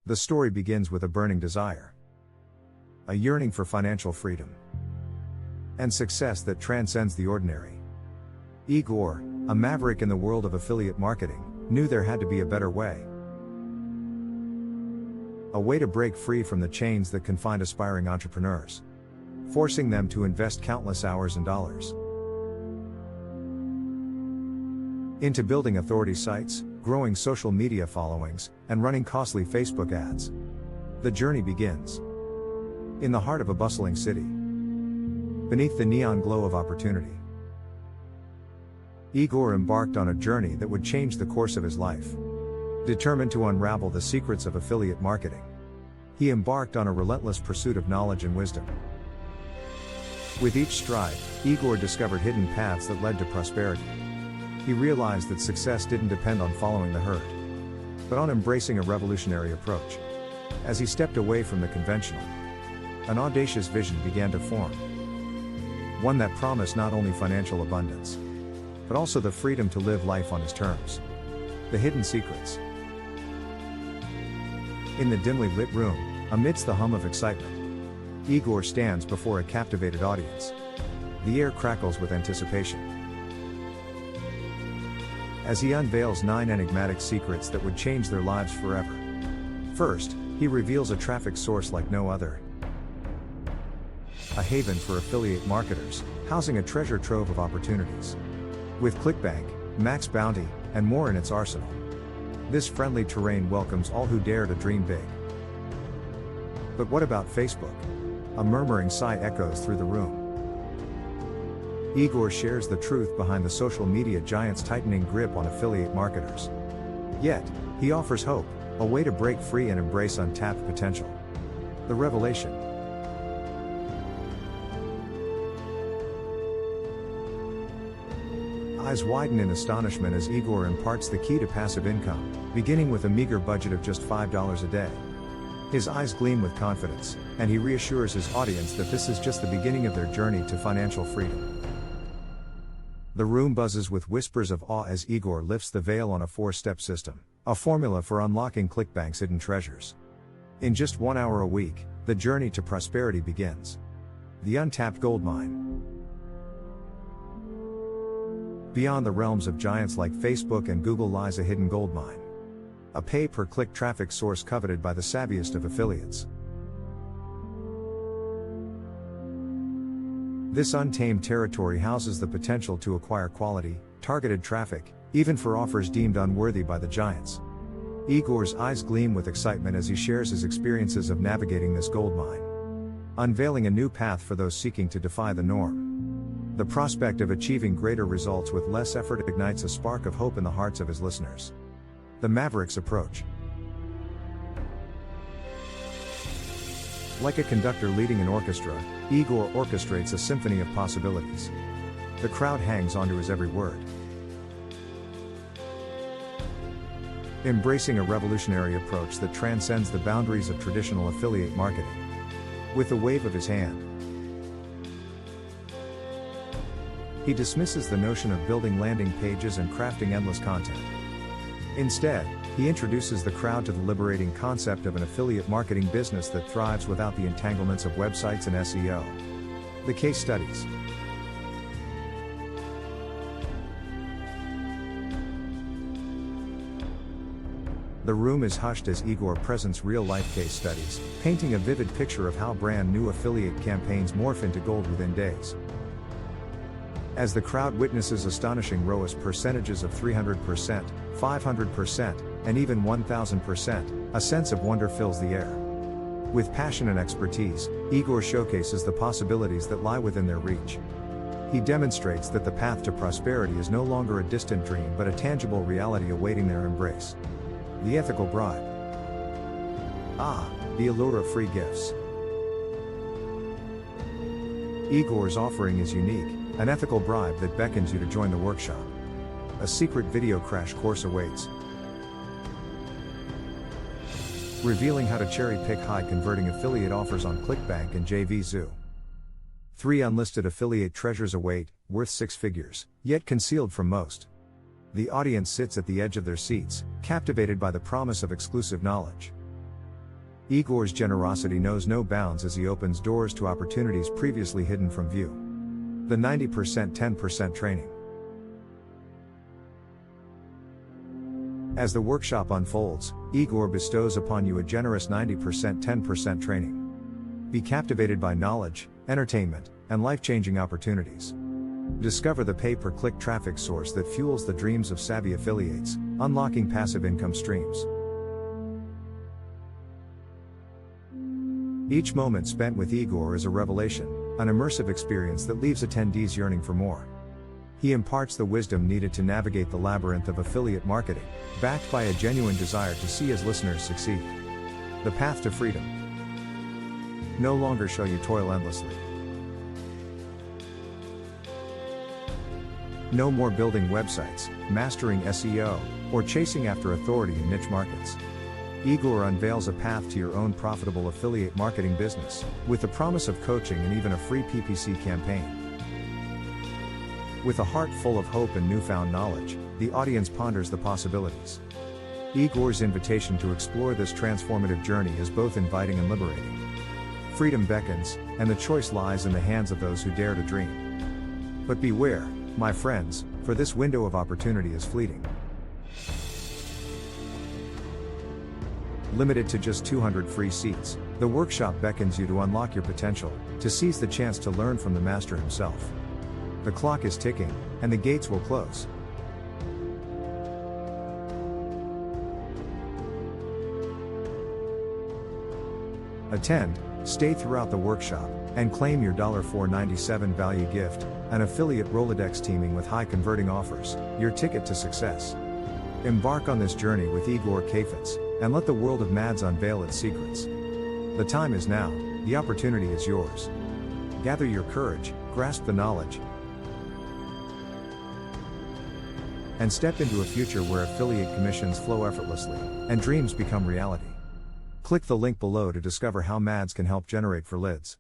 The story begins with a burning desire, a yearning for financial freedom, and success that transcends the ordinary. Igor, a maverick in the world of affiliate marketing, knew there had to be a better way. A way to break free from the chains that confined aspiring entrepreneurs, forcing them to invest countless hours and dollars into building authority sites, growing social media followings, and running costly Facebook ads. The journey begins in the heart of a bustling city, beneath the neon glow of opportunity. Igor embarked on a journey that would change the course of his life. Determined to unravel the secrets of affiliate marketing, he embarked on a relentless pursuit of knowledge and wisdom. With each stride, Igor discovered hidden paths that led to prosperity. He realized that success didn't depend on following the herd, but on embracing a revolutionary approach. As he stepped away from the conventional, an audacious vision began to form. One that promised not only financial abundance, but also the freedom to live life on his terms. The hidden secrets. In the dimly lit room, amidst the hum of excitement, Igor stands before a captivated audience. The air crackles with anticipation as he unveils 9 enigmatic secrets that would change their lives forever. First, he reveals a traffic source like no other. A haven for affiliate marketers, housing a treasure trove of opportunities. With ClickBank, Max Bounty, and more in its arsenal, this friendly terrain welcomes all who dare to dream big. But what about Facebook? A murmuring sigh echoes through the room. Igor shares the truth behind the social media giant's tightening grip on affiliate marketers. Yet, he offers hope, a way to break free and embrace untapped potential. The revelation. Eyes widen in astonishment as Igor imparts the key to passive income, beginning with a meager budget of just $5 a day. His eyes gleam with confidence, and he reassures his audience that this is just the beginning of their journey to financial freedom. The room buzzes with whispers of awe as Igor lifts the veil on a 4-step system, a formula for unlocking ClickBank's hidden treasures. In just 1 hour a week, the journey to prosperity begins. The untapped goldmine. Beyond the realms of giants like Facebook and Google lies a hidden goldmine. A pay-per-click traffic source coveted by the savviest of affiliates. This untamed territory houses the potential to acquire quality, targeted traffic, even for offers deemed unworthy by the giants. Igor's eyes gleam with excitement as he shares his experiences of navigating this goldmine, unveiling a new path for those seeking to defy the norm. The prospect of achieving greater results with less effort ignites a spark of hope in the hearts of his listeners. The Maverick's approach. Like a conductor leading an orchestra, Igor orchestrates a symphony of possibilities. The crowd hangs onto his every word. Embracing a revolutionary approach that transcends the boundaries of traditional affiliate marketing. With a wave of his hand, he dismisses the notion of building landing pages and crafting endless content. Instead, he introduces the crowd to the liberating concept of an affiliate marketing business that thrives without the entanglements of websites and SEO. The case studies. The room is hushed as Igor presents real-life case studies, painting a vivid picture of how brand new affiliate campaigns morph into gold within days. As the crowd witnesses astonishing ROAS percentages of 300%, 500%, and even 1000%, a sense of wonder fills the air. With passion and expertise, Igor showcases the possibilities that lie within their reach. He demonstrates that the path to prosperity is no longer a distant dream but a tangible reality awaiting their embrace. The ethical bribe. Ah, the allure of free gifts. Igor's offering is unique, an ethical bribe that beckons you to join the workshop. A secret video crash course awaits, revealing how to cherry-pick high-converting affiliate offers on ClickBank and JVZoo. 3 unlisted affiliate treasures await, worth 6 figures, yet concealed from most. The audience sits at the edge of their seats, captivated by the promise of exclusive knowledge. Igor's generosity knows no bounds as he opens doors to opportunities previously hidden from view. The 90% 10% training. As the workshop unfolds, Igor bestows upon you a generous 90% 10% training. Be captivated by knowledge, entertainment, and life-changing opportunities. Discover the pay-per-click traffic source that fuels the dreams of savvy affiliates, unlocking passive income streams. Each moment spent with Igor is a revelation, an immersive experience that leaves attendees yearning for more. He imparts the wisdom needed to navigate the labyrinth of affiliate marketing, backed by a genuine desire to see his listeners succeed. The path to freedom. No longer shall you toil endlessly. No more building websites, mastering SEO, or chasing after authority in niche markets. Igor unveils a path to your own profitable affiliate marketing business, with the promise of coaching and even a free PPC campaign. With a heart full of hope and newfound knowledge, the audience ponders the possibilities. Igor's invitation to explore this transformative journey is both inviting and liberating. Freedom beckons, and the choice lies in the hands of those who dare to dream. But beware, my friends, for this window of opportunity is fleeting. Limited to just 200 free seats, the workshop beckons you to unlock your potential, to seize the chance to learn from the master himself. The clock is ticking, and the gates will close. Attend, stay throughout the workshop, and claim your $4.97 value gift, an affiliate Rolodex teeming with high converting offers, your ticket to success. Embark on this journey with Igor Kafitz, and let the world of MADS unveil its secrets. The time is now, the opportunity is yours. Gather your courage, grasp the knowledge, and step into a future where affiliate commissions flow effortlessly, and dreams become reality. Click the link below to discover how MADS can help generate for leads.